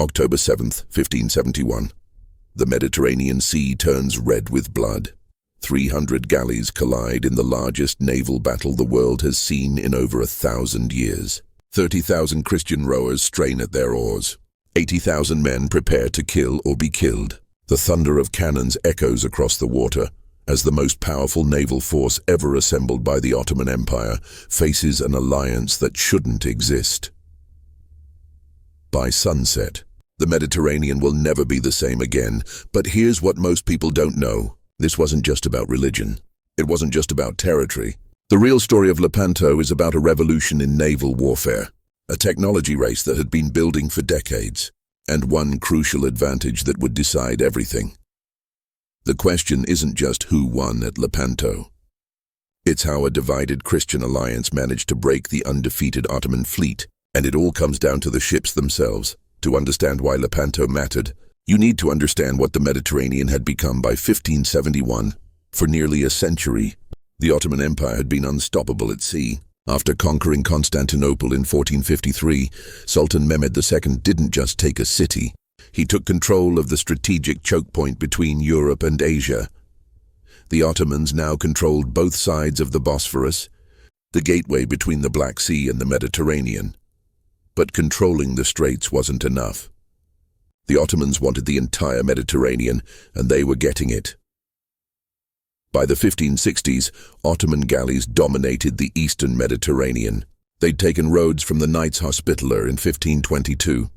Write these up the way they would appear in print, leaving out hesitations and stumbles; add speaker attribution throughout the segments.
Speaker 1: October 7th, 1571. The Mediterranean Sea turns red with blood. 300 galleys collide in the largest naval battle the world has seen in over 1,000 years. 30,000 Christian rowers strain at their oars. 80,000 men prepare to kill or be killed. The thunder of cannons echoes across the water as the most powerful naval force ever assembled by the Ottoman Empire faces an alliance that shouldn't exist. By sunset, the Mediterranean will never be the same again, but here's what most people don't know. This wasn't just about religion. It wasn't just about territory. The real story of Lepanto is about a revolution in naval warfare, a technology race that had been building for decades, and one crucial advantage that would decide everything. The question isn't just who won at Lepanto. It's how a divided Christian alliance managed to break the undefeated Ottoman fleet, and it all comes down to the ships themselves. To understand why Lepanto mattered, you need to understand what the Mediterranean had become by 1571. For nearly a century, the Ottoman Empire had been unstoppable at sea. After conquering Constantinople in 1453, Sultan Mehmed II didn't just take a city. He took control of the strategic choke point between Europe and Asia. The Ottomans now controlled both sides of the Bosphorus, the gateway between the Black Sea and the Mediterranean. But controlling the straits wasn't enough. The Ottomans wanted the entire Mediterranean, and they were getting it. By the 1560s, Ottoman galleys dominated the eastern Mediterranean. They'd taken Rhodes from the Knights Hospitaller in 1522.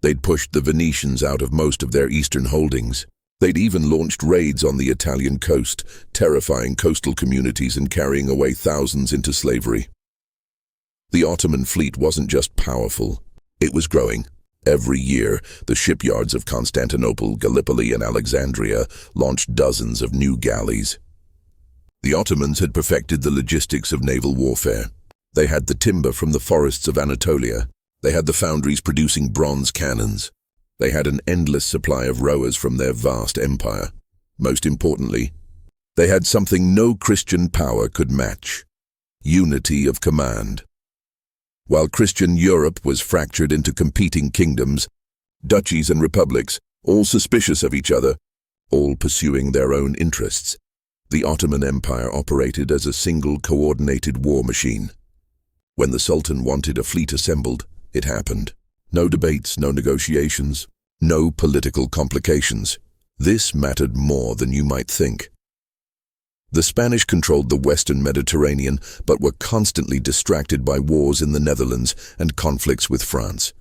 Speaker 1: They'd pushed the Venetians out of most of their eastern holdings. They'd even launched raids on the Italian coast, terrifying coastal communities and carrying away thousands into slavery. The Ottoman fleet wasn't just powerful, it was growing. Every year, the shipyards of Constantinople, Gallipoli, and Alexandria launched dozens of new galleys. The Ottomans had perfected the logistics of naval warfare. They had the timber from the forests of Anatolia. They had the foundries producing bronze cannons. They had an endless supply of rowers from their vast empire. Most importantly, they had something no Christian power could match: unity of command. While Christian Europe was fractured into competing kingdoms, duchies and republics, all suspicious of each other, all pursuing their own interests, the Ottoman Empire operated as a single coordinated war machine. When the Sultan wanted a fleet assembled, it happened. No debates, no negotiations, no political complications. This mattered more than you might think. The Spanish controlled the western Mediterranean, but were constantly distracted by wars in the Netherlands and conflicts with France.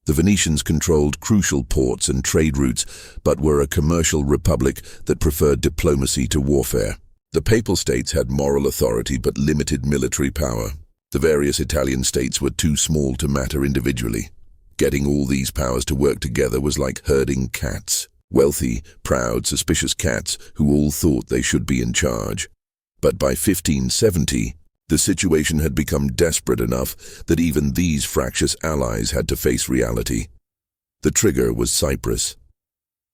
Speaker 1: The Venetians controlled crucial ports and trade routes, but were a commercial republic that preferred diplomacy to warfare. The Papal States had moral authority but limited military power. The various Italian states were too small to matter individually. Getting all these powers to work together was like herding cats. Wealthy, proud, suspicious cats who all thought they should be in charge. But by 1570, the situation had become desperate enough that even these fractious allies had to face reality. The trigger was Cyprus.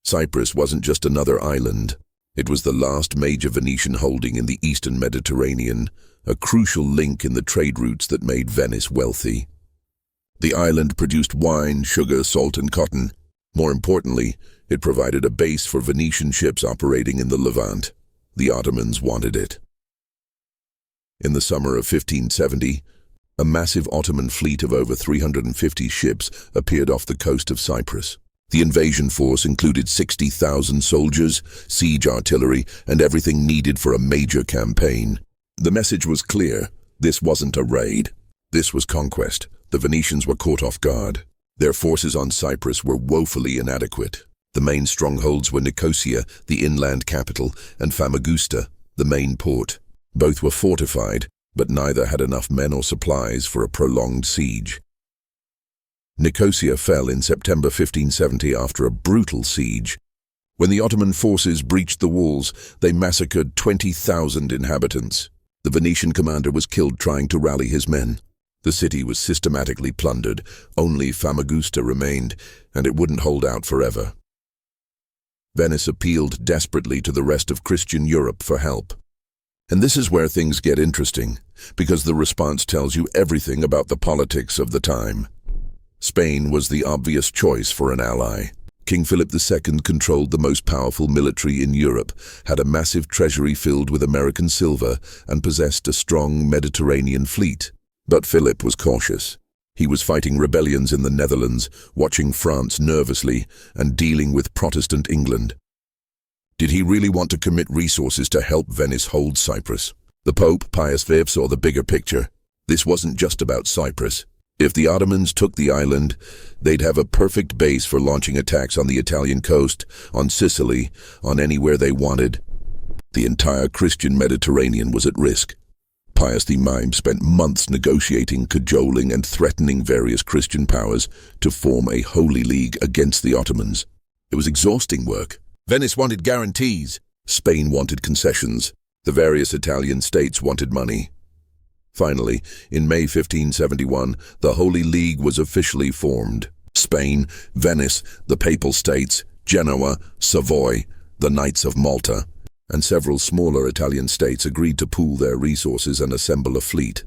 Speaker 1: Cyprus wasn't just another island. It was the last major Venetian holding in the eastern Mediterranean, a crucial link in the trade routes that made Venice wealthy. The island produced wine, sugar, salt, and cotton. More importantly, it provided a base for Venetian ships operating in the Levant. The Ottomans wanted it. In the summer of 1570, a massive Ottoman fleet of over 350 ships appeared off the coast of Cyprus. The invasion force included 60,000 soldiers, siege artillery, and everything needed for a major campaign. The message was clear. This wasn't a raid. This was conquest. The Venetians were caught off guard. Their forces on Cyprus were woefully inadequate. The main strongholds were Nicosia, the inland capital, and Famagusta, the main port. Both were fortified, but neither had enough men or supplies for a prolonged siege. Nicosia fell in September 1570 after a brutal siege. When the Ottoman forces breached the walls, they massacred 20,000 inhabitants. The Venetian commander was killed trying to rally his men. The city was systematically plundered. Only Famagusta remained, and it wouldn't hold out forever. Venice appealed desperately to the rest of Christian Europe for help. And this is where things get interesting, because the response tells you everything about the politics of the time. Spain was the obvious choice for an ally. King Philip II controlled the most powerful military in Europe, had a massive treasury filled with American silver, and possessed a strong Mediterranean fleet. But Philip was cautious. He was fighting rebellions in the Netherlands, watching France nervously, and dealing with Protestant England. Did he really want to commit resources to help Venice hold Cyprus? The Pope, Pius V, saw the bigger picture. This wasn't just about Cyprus. If the Ottomans took the island, they'd have a perfect base for launching attacks on the Italian coast, on Sicily, on anywhere they wanted. The entire Christian Mediterranean was at risk. Pius IX spent months negotiating, cajoling, and threatening various Christian powers to form a holy league against the Ottomans. It was exhausting work. Venice wanted guarantees. Spain wanted concessions. The various Italian states wanted money. Finally, in May 1571, the Holy League was officially formed. Spain, Venice, the Papal States, Genoa, Savoy, the Knights of Malta, and several smaller Italian states agreed to pool their resources and assemble a fleet.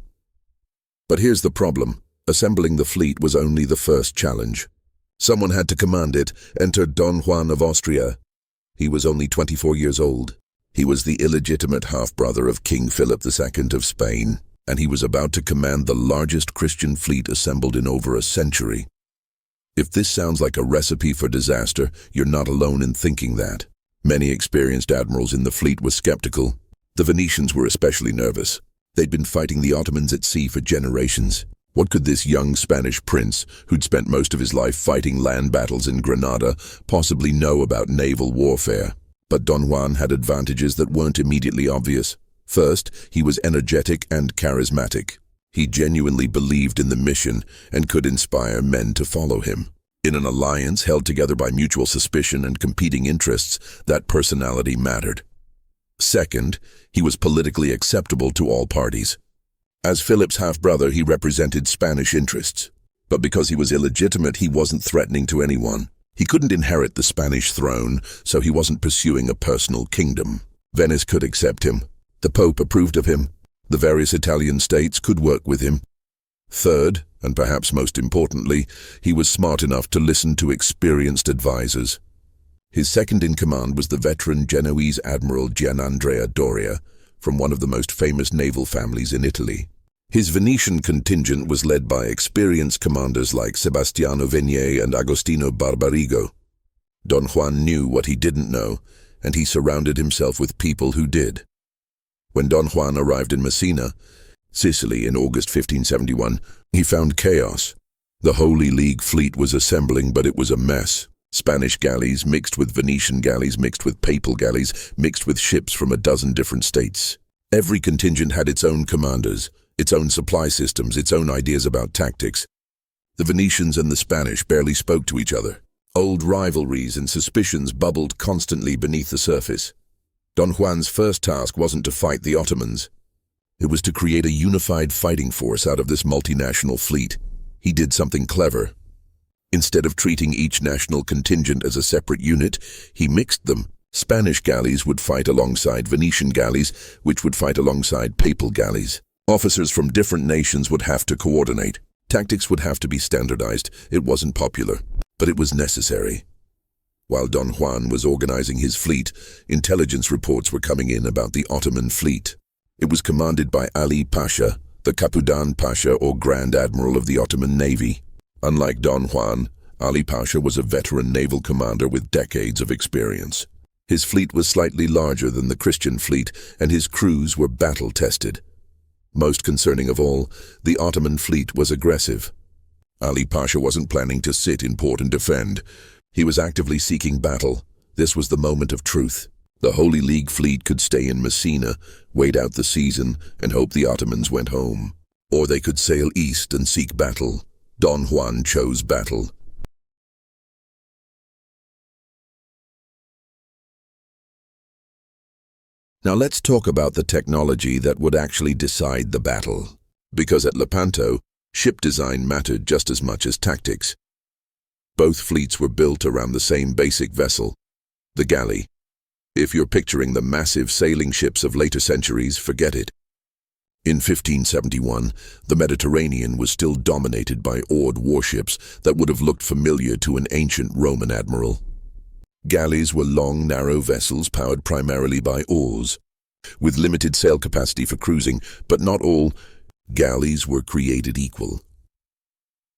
Speaker 1: But here's the problem. Assembling the fleet was only the first challenge. Someone had to command it. Enter Don Juan of Austria. He was only 24 years old. He was the illegitimate half-brother of King Philip II of Spain, and he was about to command the largest Christian fleet assembled in over a century. If this sounds like a recipe for disaster, you're not alone in thinking that. Many experienced admirals in the fleet were skeptical. The Venetians were especially nervous. They'd been fighting the Ottomans at sea for generations. What could this young Spanish prince, who'd spent most of his life fighting land battles in Granada, possibly know about naval warfare? But Don Juan had advantages that weren't immediately obvious. First, he was energetic and charismatic. He genuinely believed in the mission and could inspire men to follow him. In an alliance held together by mutual suspicion and competing interests, that personality mattered. Second, he was politically acceptable to all parties. As Philip's half-brother, he represented Spanish interests. But because he was illegitimate, he wasn't threatening to anyone. He couldn't inherit the Spanish throne, so he wasn't pursuing a personal kingdom. Venice could accept him. The Pope approved of him. The various Italian states could work with him. Third, and perhaps most importantly, he was smart enough to listen to experienced advisors. His second-in-command was the veteran Genoese Admiral Gianandrea Doria, from one of the most famous naval families in Italy. His Venetian contingent was led by experienced commanders like Sebastiano Venier and Agostino Barbarigo. Don Juan knew what he didn't know, and he surrounded himself with people who did. When Don Juan arrived in Messina, Sicily, in August 1571, he found chaos. The Holy League fleet was assembling, but it was a mess. Spanish galleys mixed with Venetian galleys, mixed with Papal galleys, mixed with ships from a dozen different states. Every contingent had its own commanders, its own supply systems, its own ideas about tactics. The Venetians and the Spanish barely spoke to each other. Old rivalries and suspicions bubbled constantly beneath the surface. Don Juan's first task wasn't to fight the Ottomans. It was to create a unified fighting force out of this multinational fleet. He did something clever. Instead of treating each national contingent as a separate unit, he mixed them. Spanish galleys would fight alongside Venetian galleys, which would fight alongside Papal galleys. Officers from different nations would have to coordinate. Tactics would have to be standardized. It wasn't popular, but it was necessary. While Don Juan was organizing his fleet, intelligence reports were coming in about the Ottoman fleet. It was commanded by Ali Pasha, the Capudan Pasha or Grand Admiral of the Ottoman Navy. Unlike Don Juan, Ali Pasha was a veteran naval commander with decades of experience. His fleet was slightly larger than the Christian fleet, and his crews were battle-tested. Most concerning of all, the Ottoman fleet was aggressive. Ali Pasha wasn't planning to sit in port and defend. He was actively seeking battle. This was the moment of truth. The Holy League fleet could stay in Messina, wait out the season, and hope the Ottomans went home. Or they could sail east and seek battle. Don Juan chose battle. Now let's talk about the technology that would actually decide the battle. Because at Lepanto, ship design mattered just as much as tactics. Both fleets were built around the same basic vessel, the galley. If you're picturing the massive sailing ships of later centuries, forget it. In 1571, the Mediterranean was still dominated by oared warships that would have looked familiar to an ancient Roman admiral. Galleys were long, narrow vessels powered primarily by oars, with limited sail capacity for cruising, but not all galleys were created equal.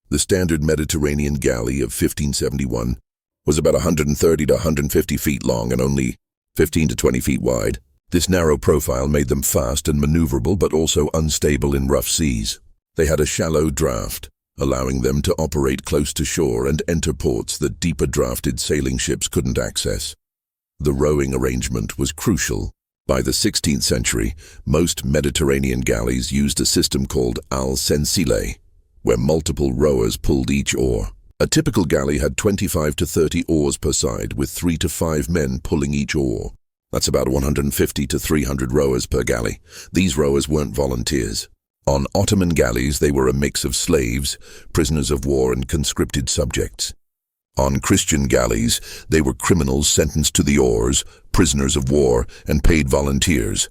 Speaker 1: The standard Mediterranean galley of 1571 was about 130 to 150 feet long and only 15 to 20 feet wide. This narrow profile made them fast and maneuverable, but also unstable in rough seas. They had a shallow draft, allowing them to operate close to shore and enter ports that deeper drafted sailing ships couldn't access. The rowing arrangement was crucial. By the 16th century, most Mediterranean galleys used a system called al sensile, where multiple rowers pulled each oar. A typical galley had 25 to 30 oars per side, with 3 to 5 men pulling each oar. That's about 150 to 300 rowers per galley. These rowers weren't volunteers. On Ottoman galleys, they were a mix of slaves, prisoners of war, and conscripted subjects. On Christian galleys, they were criminals sentenced to the oars, prisoners of war, and paid volunteers.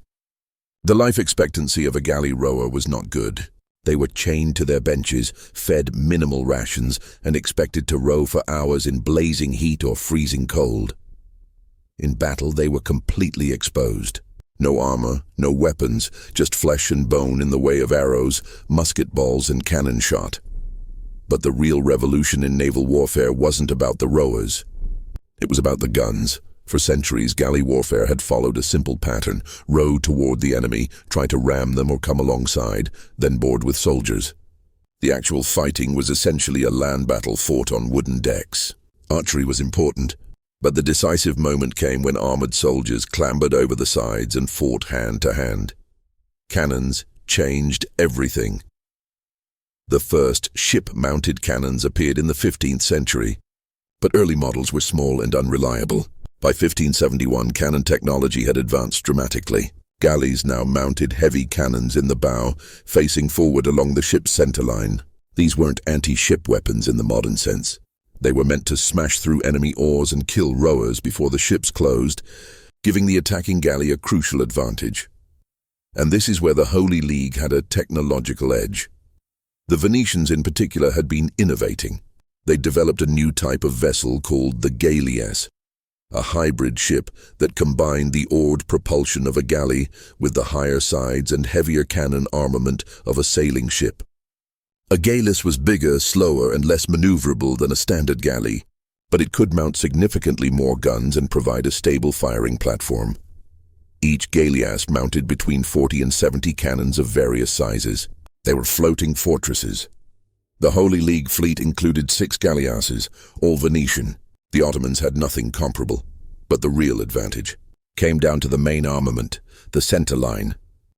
Speaker 1: The life expectancy of a galley rower was not good. They were chained to their benches, fed minimal rations, and expected to row for hours in blazing heat or freezing cold. In battle, they were completely exposed. No armor, no weapons, just flesh and bone in the way of arrows, musket balls, and cannon shot. But the real revolution in naval warfare wasn't about the rowers. It was about the guns. For centuries, galley warfare had followed a simple pattern: row toward the enemy, try to ram them or come alongside, then board with soldiers. The actual fighting was essentially a land battle fought on wooden decks. Archery was important, but the decisive moment came when armored soldiers clambered over the sides and fought hand to hand. Cannons changed everything. The first ship-mounted cannons appeared in the 15th century, but early models were small and unreliable. By 1571, cannon technology had advanced dramatically. Galleys now mounted heavy cannons in the bow, facing forward along the ship's center line. These weren't anti-ship weapons in the modern sense. They were meant to smash through enemy oars and kill rowers before the ships closed, giving the attacking galley a crucial advantage. And this is where the Holy League had a technological edge. The Venetians in particular had been innovating. They developed a new type of vessel called the galleass, a hybrid ship that combined the oared propulsion of a galley with the higher sides and heavier cannon armament of a sailing ship. A galleass was bigger, slower, and less maneuverable than a standard galley, but it could mount significantly more guns and provide a stable firing platform. Each galleass mounted between 40 and 70 cannons of various sizes. They were floating fortresses. The Holy League fleet included 6 galleasses, all Venetian. The Ottomans had nothing comparable, but the real advantage came down to the main armament, the center line.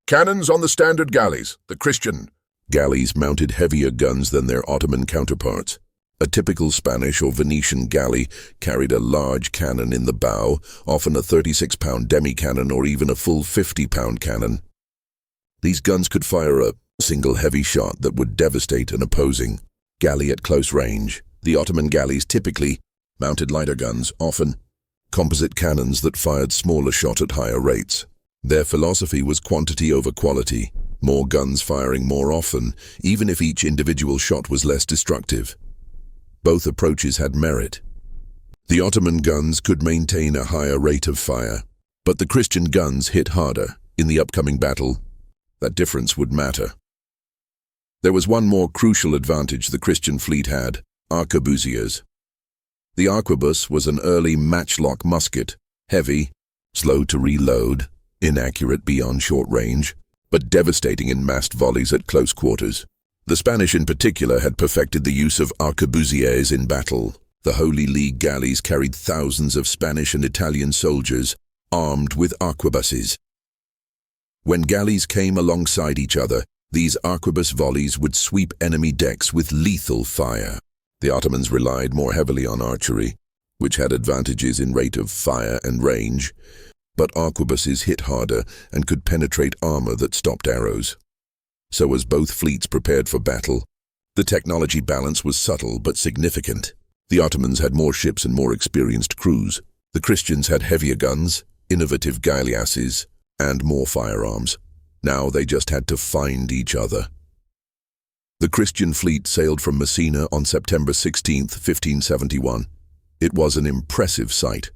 Speaker 1: Cannons on the standard galleys, the Christian. Galleys mounted heavier guns than their Ottoman counterparts. A typical Spanish or Venetian galley carried a large cannon in the bow, often a 36-pound demi-cannon or even a full 50-pound cannon. These guns could fire a single heavy shot that would devastate an opposing galley at close range. The Ottoman galleys typically mounted lighter guns, often composite cannons that fired smaller shot at higher rates. Their philosophy was quantity over quality, more guns firing more often, even if each individual shot was less destructive. Both approaches had merit. The Ottoman guns could maintain a higher rate of fire, but the Christian guns hit harder. In the upcoming battle, that difference would matter. There was one more crucial advantage the Christian fleet had: arquebusiers. The arquebus was an early matchlock musket, heavy, slow to reload, inaccurate beyond short range, but devastating in massed volleys at close quarters. The Spanish in particular had perfected the use of arquebusiers in battle. The Holy League galleys carried thousands of Spanish and Italian soldiers armed with arquebuses. When galleys came alongside each other, these arquebus volleys would sweep enemy decks with lethal fire. The Ottomans relied more heavily on archery, which had advantages in rate of fire and range, but arquebuses hit harder and could penetrate armor that stopped arrows. So as both fleets prepared for battle, the technology balance was subtle but significant. The Ottomans had more ships and more experienced crews. The Christians had heavier guns, innovative galleasses, and more firearms. Now they just had to find each other. The Christian fleet sailed from Messina on September 16, 1571. It was an impressive sight.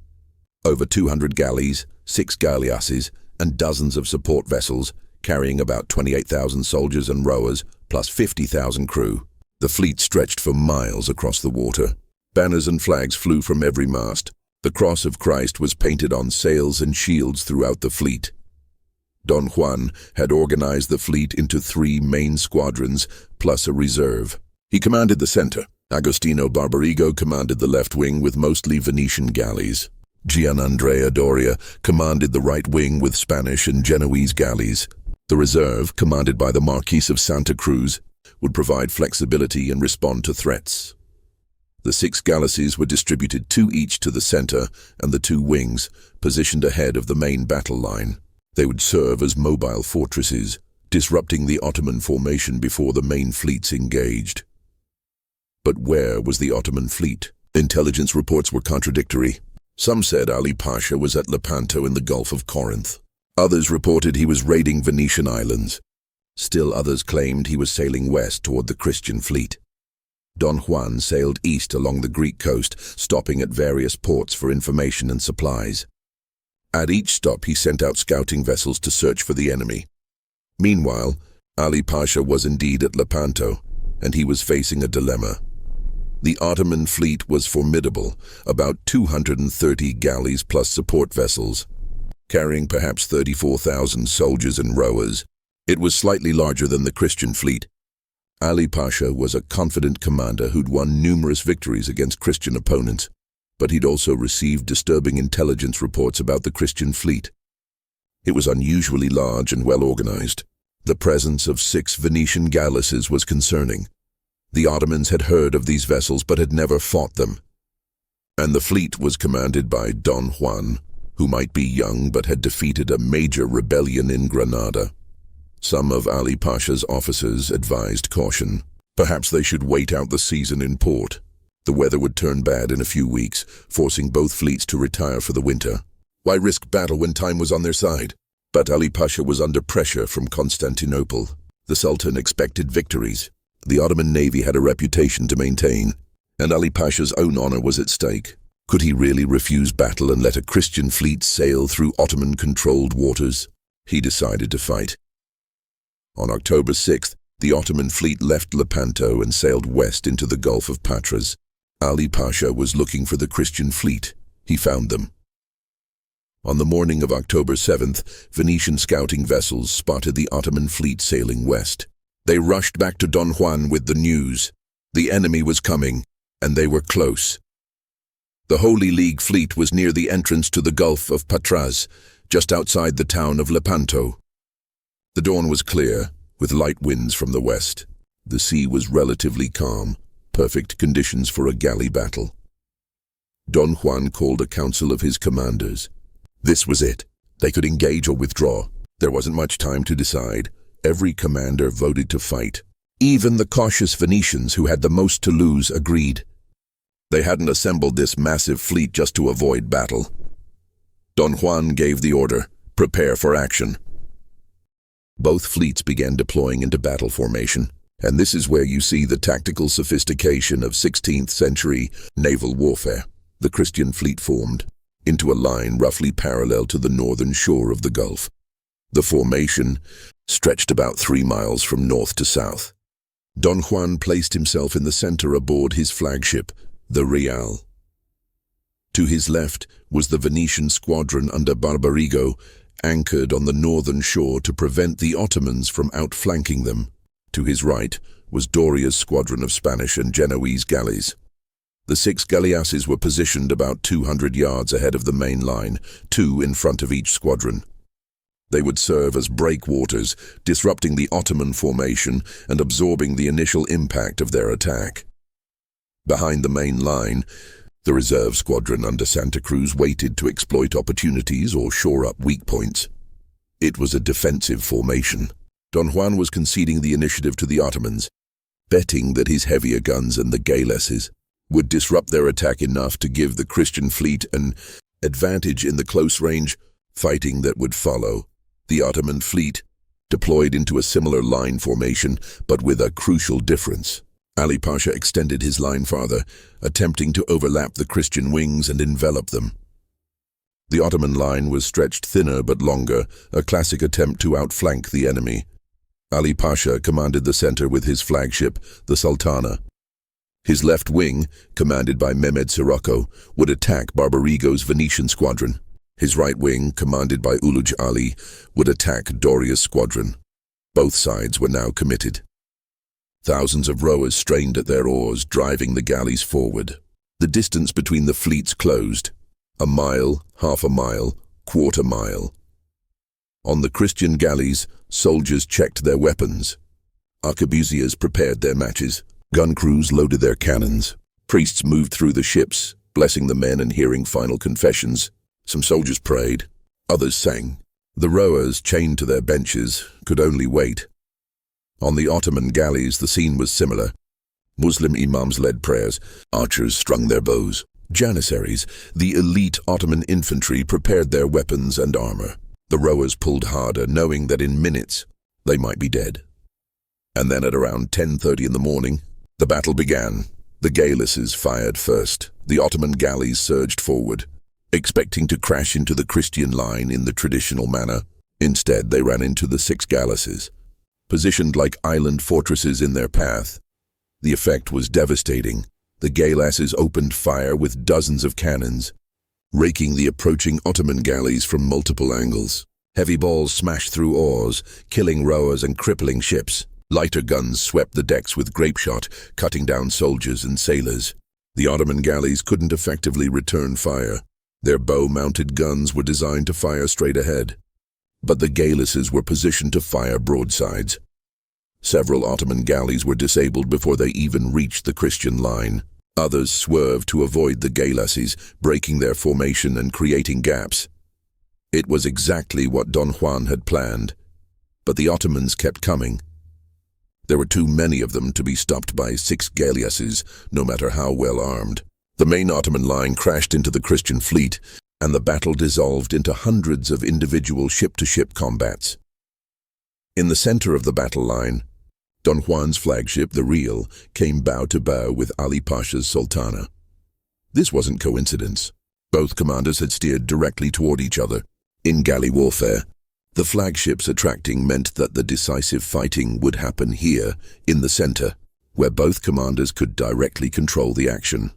Speaker 1: Over 200 galleys, 6 galleasses, and dozens of support vessels, carrying about 28,000 soldiers and rowers, plus 50,000 crew. The fleet stretched for miles across the water. Banners and flags flew from every mast. The cross of Christ was painted on sails and shields throughout the fleet. Don Juan had organized the fleet into 3 main squadrons, plus a reserve. He commanded the center. Agostino Barbarigo commanded the left wing with mostly Venetian galleys. Gianandrea Doria commanded the right wing with Spanish and Genoese galleys. The reserve, commanded by the Marquis of Santa Cruz, would provide flexibility and respond to threats. The 6 galleasses were distributed 2 each to the center and the 2 wings, positioned ahead of the main battle line. They would serve as mobile fortresses, disrupting the Ottoman formation before the main fleets engaged. But where was the Ottoman fleet? Intelligence reports were contradictory. Some said Ali Pasha was at Lepanto in the Gulf of Corinth. Others reported he was raiding Venetian islands. Still others claimed he was sailing west toward the Christian fleet. Don Juan sailed east along the Greek coast, stopping at various ports for information and supplies. At each stop he sent out scouting vessels to search for the enemy. Meanwhile, Ali Pasha was indeed at Lepanto, and he was facing a dilemma. The Ottoman fleet was formidable, about 230 galleys plus support vessels, carrying perhaps 34,000 soldiers and rowers. It was slightly larger than the Christian fleet. Ali Pasha was a confident commander who'd won numerous victories against Christian opponents, but he'd also received disturbing intelligence reports about the Christian fleet. It was unusually large and well organized. The presence of 6 Venetian galleasses was concerning. The Ottomans had heard of these vessels but had never fought them. And the fleet was commanded by Don Juan, who might be young but had defeated a major rebellion in Granada. Some of Ali Pasha's officers advised caution. Perhaps they should wait out the season in port. The weather would turn bad in a few weeks, forcing both fleets to retire for the winter. Why risk battle when time was on their side? But Ali Pasha was under pressure from Constantinople. The Sultan expected victories. The Ottoman Navy had a reputation to maintain, and Ali Pasha's own honor was at stake. Could he really refuse battle and let a Christian fleet sail through Ottoman-controlled waters? He decided to fight. On October 6th, the Ottoman fleet left Lepanto and sailed west into the Gulf of Patras. Ali Pasha was looking for the Christian fleet. He found them. On the morning of October 7th, Venetian scouting vessels spotted the Ottoman fleet sailing west. They rushed back to Don Juan with the news. The enemy was coming, and they were close. The Holy League fleet was near the entrance to the Gulf of Patras, just outside the town of Lepanto. The dawn was clear, with light winds from the west. The sea was relatively calm, perfect conditions for a galley battle. Don Juan called a council of his commanders. This was it. They could engage or withdraw. There wasn't much time to decide. Every commander voted to fight. Even the cautious Venetians, who had the most to lose, agreed. They hadn't assembled this massive fleet just to avoid battle. Don Juan gave the order, prepare for action. Both fleets began deploying into battle formation, and this is where you see the tactical sophistication of 16th century naval warfare. The Christian fleet formed into a line roughly parallel to the northern shore of the Gulf. The formation stretched about 3 miles from north to south. Don Juan placed himself in the center aboard his flagship, the Real. To his left was the Venetian squadron under Barbarigo, anchored on the northern shore to prevent the Ottomans from outflanking them. To his right was Doria's squadron of Spanish and Genoese galleys. The 6 galleasses were positioned about 200 yards ahead of the main line, 2 in front of each squadron. They would serve as breakwaters, disrupting the Ottoman formation and absorbing the initial impact of their attack. Behind the main line, the reserve squadron under Santa Cruz waited to exploit opportunities or shore up weak points. It was a defensive formation. Don Juan was conceding the initiative to the Ottomans, betting that his heavier guns and the galleasses would disrupt their attack enough to give the Christian fleet an advantage in the close-range fighting that would follow. The Ottoman fleet deployed into a similar line formation, but with a crucial difference. Ali Pasha extended his line farther, attempting to overlap the Christian wings and envelop them. The Ottoman line was stretched thinner but longer, a classic attempt to outflank the enemy. Ali Pasha commanded the center with his flagship, the Sultana. His left wing, commanded by Mehmed Sirocco, would attack Barbarigo's Venetian squadron. His right wing, commanded by Uluj Ali, would attack Doria's squadron. Both sides were now committed. Thousands of rowers strained at their oars, driving the galleys forward. The distance between the fleets closed. A mile, half a mile, quarter mile. On the Christian galleys, soldiers checked their weapons. Arquebusiers prepared their matches. Gun crews loaded their cannons. Priests moved through the ships, blessing the men and hearing final confessions. Some soldiers prayed. Others sang. The rowers, chained to their benches, could only wait. On the Ottoman galleys, the scene was similar. Muslim imams led prayers. Archers strung their bows. Janissaries, the elite Ottoman infantry, prepared their weapons and armor. The rowers pulled harder, knowing that in minutes they might be dead. And then at around 10:30 in the morning, the battle began. The galleasses fired first. The Ottoman galleys surged forward, expecting to crash into the Christian line in the traditional manner. Instead, they ran into the 6 galleasses, positioned like island fortresses in their path. The effect was devastating. The galleasses opened fire with dozens of cannons, raking the approaching Ottoman galleys from multiple angles. Heavy balls smashed through oars, killing rowers and crippling ships. Lighter guns swept the decks with grapeshot, cutting down soldiers and sailors. The Ottoman galleys couldn't effectively return fire. Their bow-mounted guns were designed to fire straight ahead, but the galleasses were positioned to fire broadsides. Several Ottoman galleys were disabled before they even reached the Christian line. Others swerved to avoid the galleasses, breaking their formation and creating gaps. It was exactly what Don Juan had planned, but the Ottomans kept coming. There were too many of them to be stopped by 6 galleasses, no matter how well armed. The main Ottoman line crashed into the Christian fleet, and the battle dissolved into hundreds of individual ship-to-ship combats. In the center of the battle line, Don Juan's flagship, the Real, came bow to bow with Ali Pasha's Sultana. This wasn't coincidence. Both commanders had steered directly toward each other. In galley warfare, the flagships attracting meant that the decisive fighting would happen here, in the center, where both commanders could directly control the action.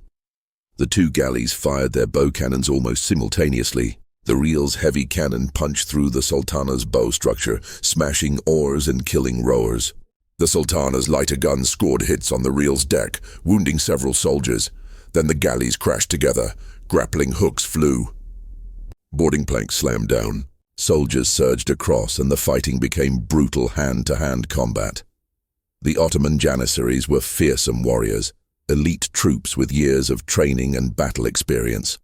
Speaker 1: The 2 galleys fired their bow cannons almost simultaneously. The Real's heavy cannon punched through the Sultana's bow structure, smashing oars and killing rowers. The Sultana's lighter guns scored hits on the Real's deck, wounding several soldiers. Then the galleys crashed together. Grappling hooks flew. Boarding planks slammed down. Soldiers surged across, and the fighting became brutal hand-to-hand combat. The Ottoman Janissaries were fearsome warriors, elite troops with years of training and battle experience.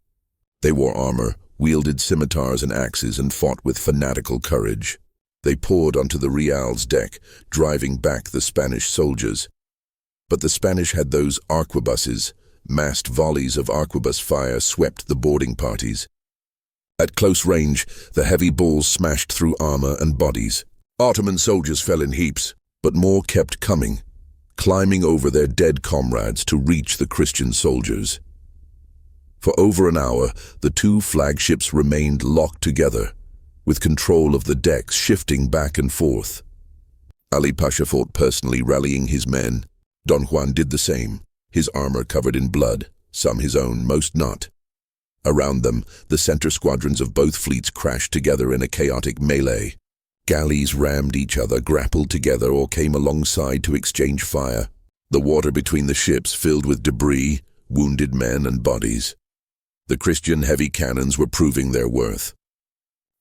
Speaker 1: They wore armor, wielded scimitars and axes, and fought with fanatical courage. They poured onto the Real's deck, driving back the Spanish soldiers. But the Spanish had those arquebuses. Massed volleys of arquebus fire swept the boarding parties. At close range, the heavy balls smashed through armor and bodies. Ottoman soldiers fell in heaps, but more kept coming, climbing over their dead comrades to reach the Christian soldiers. For over an hour, the 2 flagships remained locked together, with control of the decks shifting back and forth. Ali Pasha fought personally, rallying his men. Don Juan did the same, his armor covered in blood, some his own, most not. Around them, the center squadrons of both fleets crashed together in a chaotic melee. Galleys rammed each other, grappled together, or came alongside to exchange fire. The water between the ships filled with debris, wounded men and bodies. The Christian heavy cannons were proving their worth.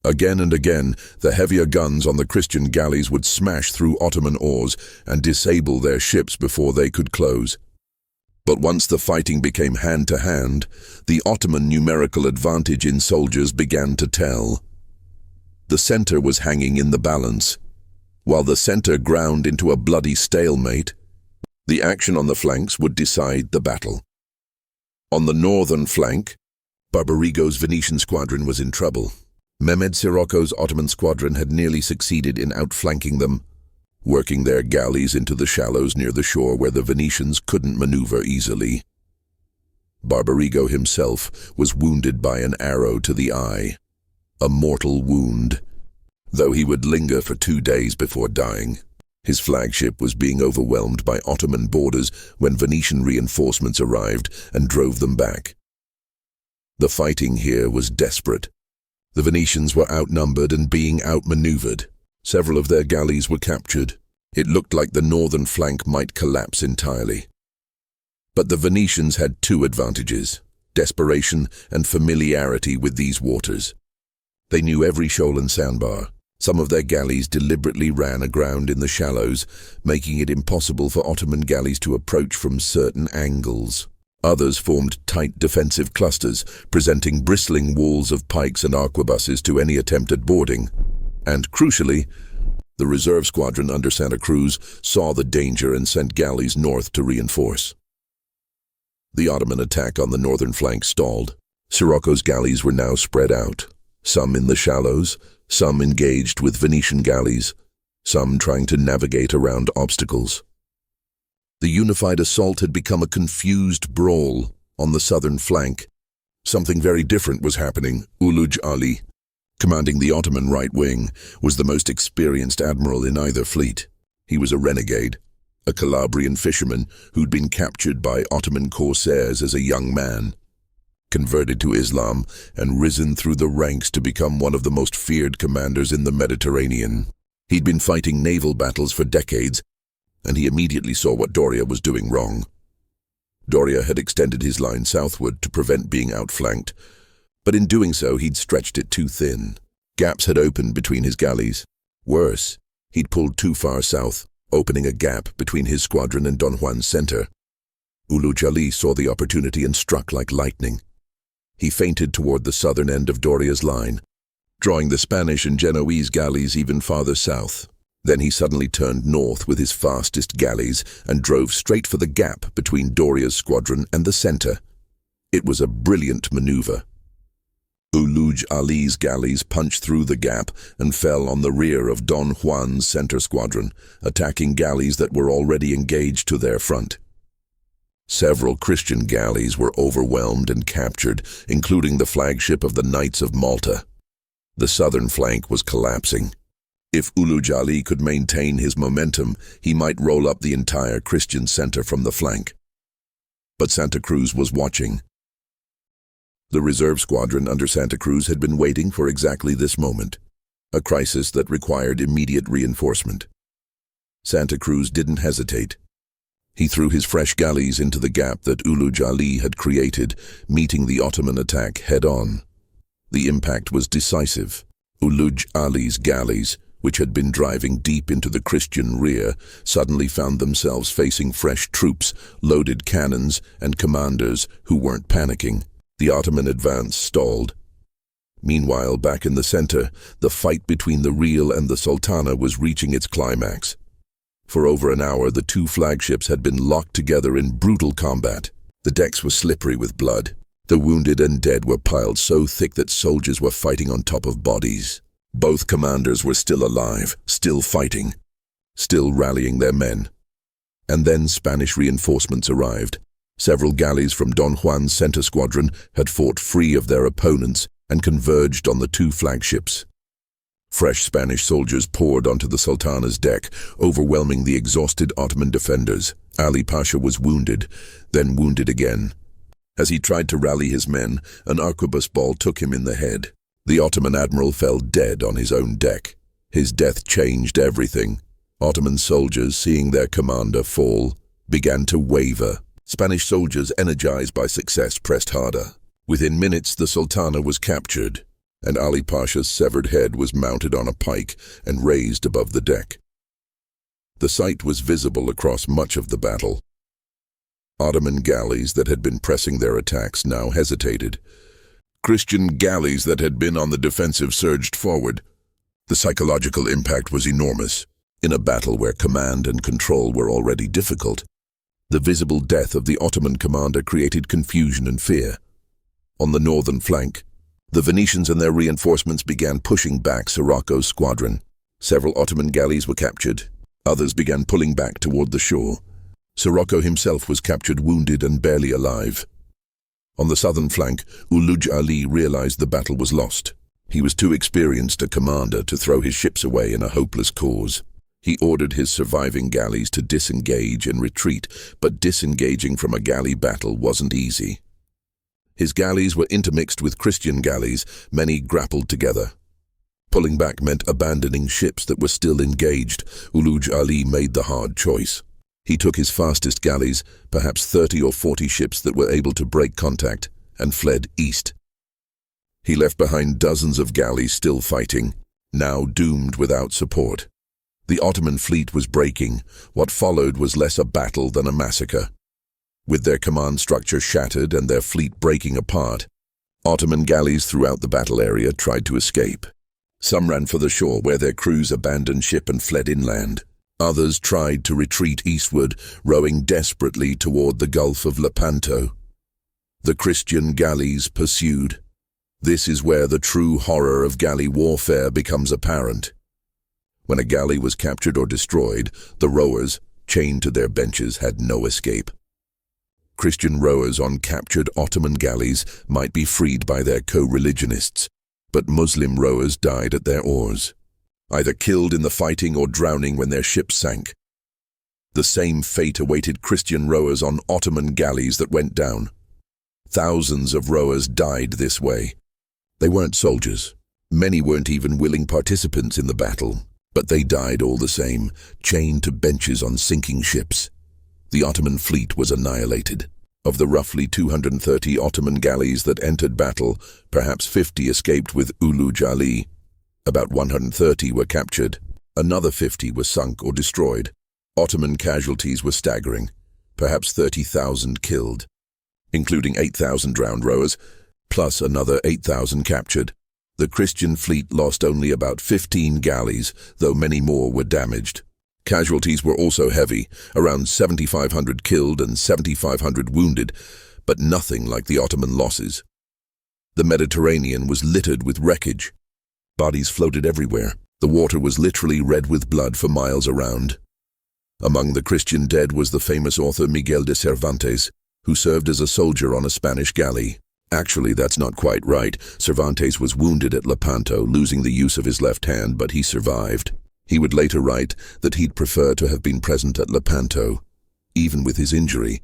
Speaker 1: Again and again, the heavier guns on the Christian galleys would smash through Ottoman oars and disable their ships before they could close. But once the fighting became hand-to-hand, the Ottoman numerical advantage in soldiers began to tell. The center was hanging in the balance. While the center ground into a bloody stalemate, the action on the flanks would decide the battle. On the northern flank, Barbarigo's Venetian squadron was in trouble. Mehmed Sirocco's Ottoman squadron had nearly succeeded in outflanking them, working their galleys into the shallows near the shore where the Venetians couldn't maneuver easily. Barbarigo himself was wounded by an arrow to the eye, a mortal wound, though he would linger for 2 days before dying. His flagship was being overwhelmed by Ottoman boarders when Venetian reinforcements arrived and drove them back. The fighting here was desperate. The Venetians were outnumbered and being outmaneuvered. Several of their galleys were captured. It looked like the northern flank might collapse entirely. But the Venetians had 2 advantages: desperation and familiarity with these waters. They knew every shoal and sandbar. Some of their galleys deliberately ran aground in the shallows, making it impossible for Ottoman galleys to approach from certain angles. Others formed tight defensive clusters, presenting bristling walls of pikes and arquebuses to any attempt at boarding. And, crucially, the reserve squadron under Santa Cruz saw the danger and sent galleys north to reinforce. The Ottoman attack on the northern flank stalled. Sirocco's galleys were now spread out, some in the shallows, some engaged with Venetian galleys, some trying to navigate around obstacles. The unified assault had become a confused brawl on the southern flank. Something very different was happening. Uluj Ali, commanding the Ottoman right wing, was the most experienced admiral in either fleet. He was a renegade, a Calabrian fisherman who'd been captured by Ottoman corsairs as a young man, converted to Islam, and risen through the ranks to become one of the most feared commanders in the Mediterranean. He'd been fighting naval battles for decades, and he immediately saw what Doria was doing wrong. Doria had extended his line southward to prevent being outflanked, but in doing so he'd stretched it too thin. Gaps had opened between his galleys. Worse, he'd pulled too far south, opening a gap between his squadron and Don Juan's center. Uluj Ali saw the opportunity and struck like lightning. He feinted toward the southern end of Doria's line, drawing the Spanish and Genoese galleys even farther south. Then he suddenly turned north with his fastest galleys and drove straight for the gap between Doria's squadron and the center. It was a brilliant maneuver. Uluj Ali's galleys punched through the gap and fell on the rear of Don Juan's center squadron, attacking galleys that were already engaged to their front. Several Christian galleys were overwhelmed and captured, including the flagship of the Knights of Malta. The southern flank was collapsing. If Uluj Ali could maintain his momentum, he might roll up the entire Christian center from the flank. But Santa Cruz was watching. The reserve squadron under Santa Cruz had been waiting for exactly this moment, a crisis that required immediate reinforcement. Santa Cruz didn't hesitate. He threw his fresh galleys into the gap that Uluj Ali had created, meeting the Ottoman attack head-on. The impact was decisive. Uluj Ali's galleys, which had been driving deep into the Christian rear, suddenly found themselves facing fresh troops, loaded cannons, and commanders who weren't panicking. The Ottoman advance stalled. Meanwhile, back in the center, the fight between the Real and the Sultana was reaching its climax. For over an hour, the 2 flagships had been locked together in brutal combat. The decks were slippery with blood. The wounded and dead were piled so thick that soldiers were fighting on top of bodies. Both commanders were still alive, still fighting, still rallying their men. And then Spanish reinforcements arrived. Several galleys from Don Juan's center squadron had fought free of their opponents and converged on the 2 flagships. Fresh Spanish soldiers poured onto the Sultana's deck, overwhelming the exhausted Ottoman defenders. Ali Pasha was wounded, then wounded again. As he tried to rally his men, an arquebus ball took him in the head. The Ottoman admiral fell dead on his own deck. His death changed everything. Ottoman soldiers, seeing their commander fall, began to waver. Spanish soldiers, energized by success, pressed harder. Within minutes, the Sultana was captured, and Ali Pasha's severed head was mounted on a pike and raised above the deck. The sight was visible across much of the battle. Ottoman galleys that had been pressing their attacks now hesitated. Christian galleys that had been on the defensive surged forward. The psychological impact was enormous. In a battle where command and control were already difficult, the visible death of the Ottoman commander created confusion and fear. On the northern flank, The Venetians and their reinforcements began pushing back Sirocco's squadron. Several Ottoman galleys were captured. Others began pulling back toward the shore. Sirocco himself was captured wounded and barely alive. On the southern flank, Ulugh Ali realized the battle was lost. He was too experienced a commander to throw his ships away in a hopeless cause. He ordered his surviving galleys to disengage and retreat, but disengaging from a galley battle wasn't easy. His galleys were intermixed with Christian galleys, many grappled together. Pulling back meant abandoning ships that were still engaged. Ulugh Ali made the hard choice. He took his fastest galleys, perhaps 30 or 40 ships that were able to break contact, and fled east. He left behind dozens of galleys still fighting, now doomed without support. The Ottoman fleet was breaking. What followed was less a battle than a massacre. With their command structure shattered and their fleet breaking apart, Ottoman galleys throughout the battle area tried to escape. Some ran for the shore where their crews abandoned ship and fled inland. Others tried to retreat eastward, rowing desperately toward the Gulf of Lepanto. The Christian galleys pursued. This is where the true horror of galley warfare becomes apparent. When a galley was captured or destroyed, the rowers, chained to their benches, had no escape. Christian rowers on captured Ottoman galleys might be freed by their co-religionists, but Muslim rowers died at their oars, either killed in the fighting or drowning when their ships sank. The same fate awaited Christian rowers on Ottoman galleys that went down. Thousands of rowers died this way. They weren't soldiers. Many weren't even willing participants in the battle. But they died all the same, chained to benches on sinking ships. The Ottoman fleet was annihilated. Of the roughly 230 Ottoman galleys that entered battle, perhaps 50 escaped with Ulugh Ali. About 130 were captured. Another 50 were sunk or destroyed. Ottoman casualties were staggering, perhaps 30,000 killed, including 8,000 drowned rowers, plus another 8,000 captured. The Christian fleet lost only about 15 galleys, though many more were damaged. Casualties were also heavy, around 7,500 killed and 7,500 wounded, but nothing like the Ottoman losses. The Mediterranean was littered with wreckage. Bodies floated everywhere. The water was literally red with blood for miles around. Among the Christian dead was the famous author Miguel de Cervantes, who served as a soldier on a Spanish galley. Actually, that's not quite right. Cervantes was wounded at Lepanto, losing the use of his left hand, but he survived. He would later write that he'd prefer to have been present at Lepanto, even with his injury,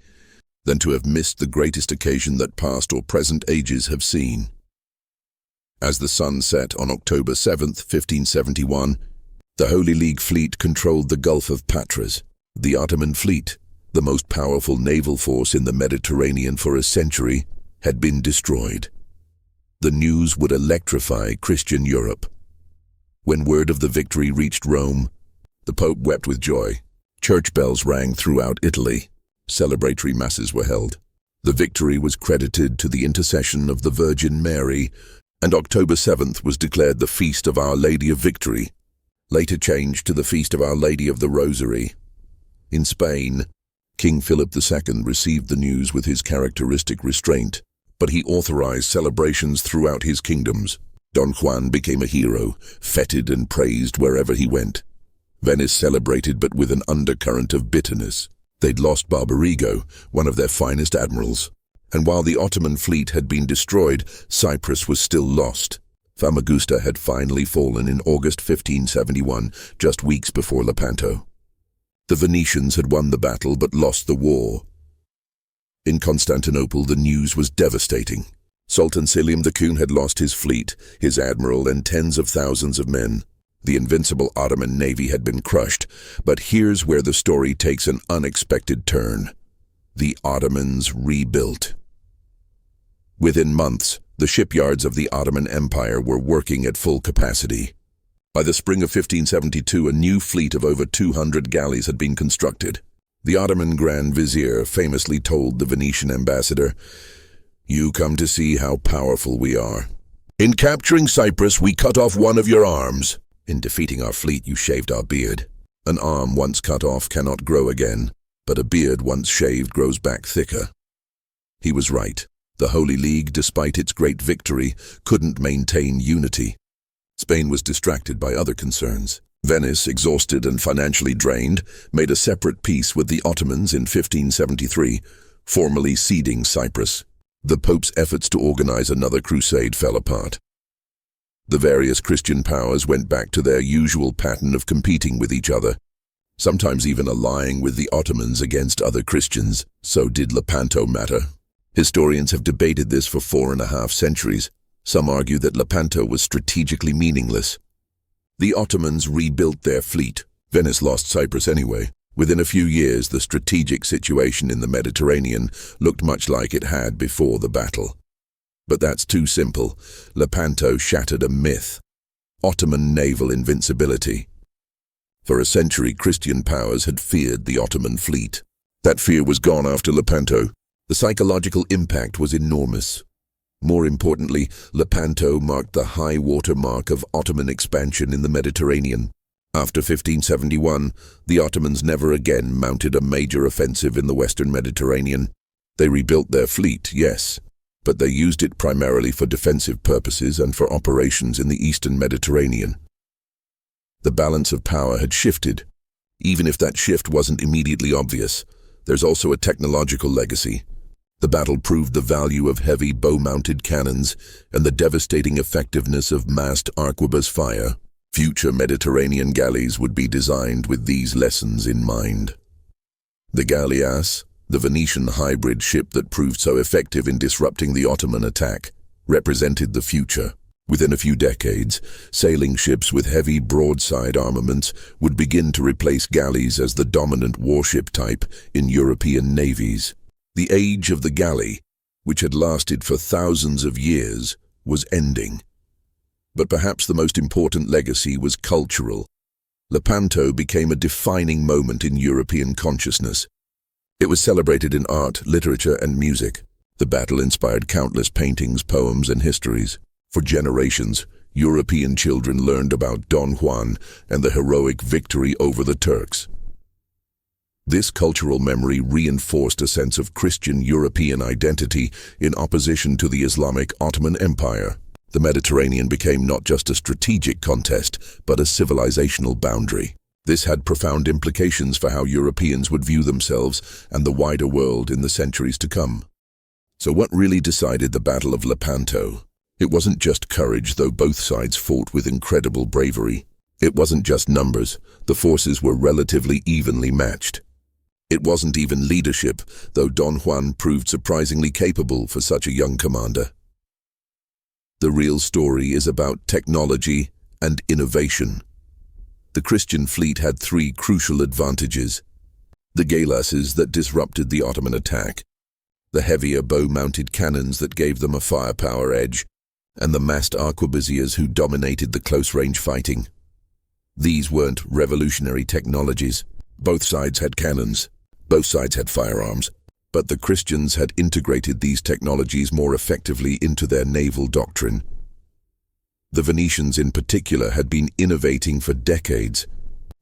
Speaker 1: than to have missed the greatest occasion that past or present ages have seen. As the sun set on October 7th, 1571, the Holy League fleet controlled the Gulf of Patras. The Ottoman fleet, the most powerful naval force in the Mediterranean for a century, had been destroyed. The news would electrify Christian Europe. When word of the victory reached Rome, the Pope wept with joy. Church bells rang throughout Italy. Celebratory masses were held. The victory was credited to the intercession of the Virgin Mary, and October 7th was declared the Feast of Our Lady of Victory, later changed to the Feast of Our Lady of the Rosary. In Spain, King Philip II received the news with his characteristic restraint, but he authorized celebrations throughout his kingdoms. Don Juan became a hero, feted and praised wherever he went. Venice celebrated, but with an undercurrent of bitterness. They'd lost Barbarigo, one of their finest admirals. And while the Ottoman fleet had been destroyed, Cyprus was still lost. Famagusta had finally fallen in August 1571, just weeks before Lepanto. The Venetians had won the battle but lost the war. In Constantinople, the news was devastating. Sultan Selim the Kun had lost his fleet, his admiral, and tens of thousands of men. The invincible Ottoman Navy had been crushed, but here's where the story takes an unexpected turn. The Ottomans rebuilt. Within months, the shipyards of the Ottoman Empire were working at full capacity. By the spring of 1572, a new fleet of over 200 galleys had been constructed. The Ottoman Grand Vizier famously told the Venetian ambassador, "You come to see how powerful we are. In capturing Cyprus, we cut off one of your arms. In defeating our fleet, you shaved our beard. An arm once cut off cannot grow again, but a beard once shaved grows back thicker." He was right. The Holy League, despite its great victory, couldn't maintain unity. Spain was distracted by other concerns. Venice, exhausted and financially drained, made a separate peace with the Ottomans in 1573, formally ceding Cyprus. The Pope's efforts to organize another crusade fell apart. The various Christian powers went back to their usual pattern of competing with each other, sometimes even allying with the Ottomans against other Christians. So did Lepanto matter? Historians have debated this for 4.5 centuries. Some argue that Lepanto was strategically meaningless. The Ottomans rebuilt their fleet. Venice lost Cyprus anyway. Within a few years, the strategic situation in the Mediterranean looked much like it had before the battle. But that's too simple. Lepanto shattered a myth: Ottoman naval invincibility. For a century, Christian powers had feared the Ottoman fleet. That fear was gone after Lepanto. The psychological impact was enormous. More importantly, Lepanto marked the high water mark of Ottoman expansion in the Mediterranean. After 1571, the Ottomans never again mounted a major offensive in the Western Mediterranean. They rebuilt their fleet, yes, but they used it primarily for defensive purposes and for operations in the Eastern Mediterranean. The balance of power had shifted. Even if that shift wasn't immediately obvious, there's also a technological legacy. The battle proved the value of heavy bow-mounted cannons and the devastating effectiveness of massed arquebus fire. Future Mediterranean galleys would be designed with these lessons in mind. The galleass, the Venetian hybrid ship that proved so effective in disrupting the Ottoman attack, represented the future. Within a few decades, sailing ships with heavy broadside armaments would begin to replace galleys as the dominant warship type in European navies. The age of the galley, which had lasted for thousands of years, was ending. But perhaps the most important legacy was cultural. Lepanto became a defining moment in European consciousness. It was celebrated in art, literature, and music. The battle inspired countless paintings, poems, and histories. For generations, European children learned about Don Juan and the heroic victory over the Turks. This cultural memory reinforced a sense of Christian European identity in opposition to the Islamic Ottoman Empire. The Mediterranean became not just a strategic contest, but a civilizational boundary. This had profound implications for how Europeans would view themselves and the wider world in the centuries to come. So what really decided the Battle of Lepanto? It wasn't just courage, though both sides fought with incredible bravery. It wasn't just numbers. The forces were relatively evenly matched. It wasn't even leadership, though Don Juan proved surprisingly capable for such a young commander. The real story is about technology and innovation. The Christian fleet had 3 crucial advantages: the galleasses that disrupted the Ottoman attack, the heavier bow-mounted cannons that gave them a firepower edge, and the massed arquebusiers who dominated the close-range fighting. These weren't revolutionary technologies. Both sides had cannons, both sides had firearms, but the Christians had integrated these technologies more effectively into their naval doctrine. The Venetians in particular had been innovating for decades,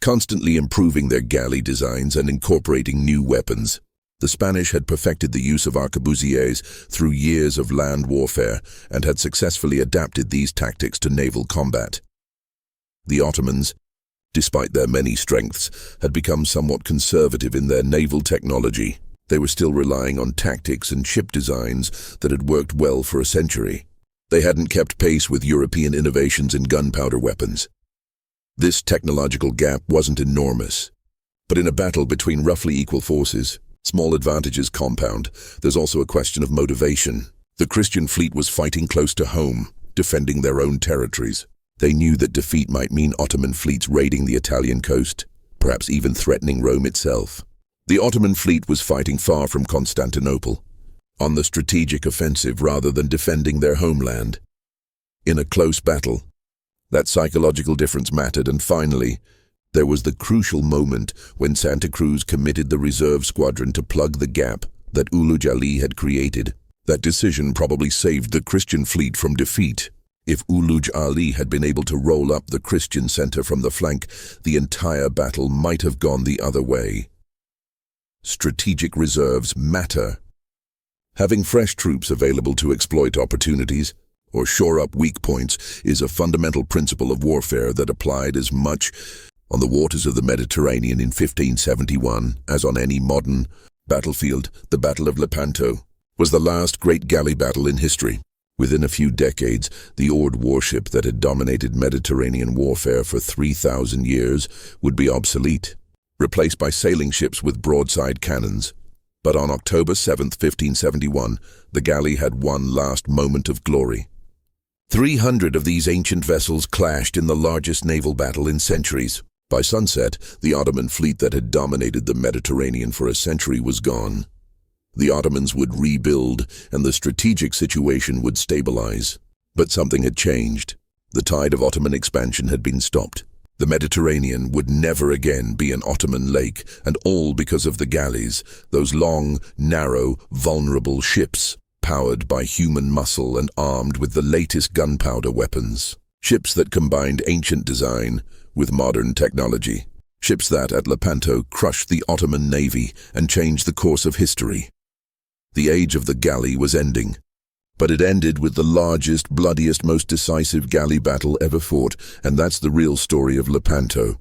Speaker 1: constantly improving their galley designs and incorporating new weapons. The Spanish had perfected the use of arquebusiers through years of land warfare and had successfully adapted these tactics to naval combat. The Ottomans, despite their many strengths, had become somewhat conservative in their naval technology. They were still relying on tactics and ship designs that had worked well for a century. They hadn't kept pace with European innovations in gunpowder weapons. This technological gap wasn't enormous, but in a battle between roughly equal forces, small advantages compound. There's also a question of motivation. The Christian fleet was fighting close to home, defending their own territories. They knew that defeat might mean Ottoman fleets raiding the Italian coast, perhaps even threatening Rome itself. The Ottoman fleet was fighting far from Constantinople, on the strategic offensive rather than defending their homeland. In a close battle, that psychological difference mattered, and finally, there was the crucial moment when Santa Cruz committed the reserve squadron to plug the gap that Ulugh Ali had created. That decision probably saved the Christian fleet from defeat. If Ulugh Ali had been able to roll up the Christian center from the flank, the entire battle might have gone the other way. Strategic reserves matter. Having fresh troops available to exploit opportunities or shore up weak points is a fundamental principle of warfare that applied as much on the waters of the Mediterranean in 1571 as on any modern battlefield. The Battle of Lepanto was the last great galley battle in history. Within a few decades, the oared warship that had dominated Mediterranean warfare for 3,000 years would be obsolete, replaced by sailing ships with broadside cannons. But on October 7, 1571, the galley had one last moment of glory. 300 of these ancient vessels clashed in the largest naval battle in centuries. By sunset, the Ottoman fleet that had dominated the Mediterranean for a century was gone. The Ottomans would rebuild, and the strategic situation would stabilize. But something had changed. The tide of Ottoman expansion had been stopped. The Mediterranean would never again be an Ottoman lake, and all because of the galleys, those long, narrow, vulnerable ships, powered by human muscle and armed with the latest gunpowder weapons. Ships that combined ancient design with modern technology. Ships that, at Lepanto, crushed the Ottoman Navy and changed the course of history. The age of the galley was ending. But it ended with the largest, bloodiest, most decisive galley battle ever fought, and that's the real story of Lepanto.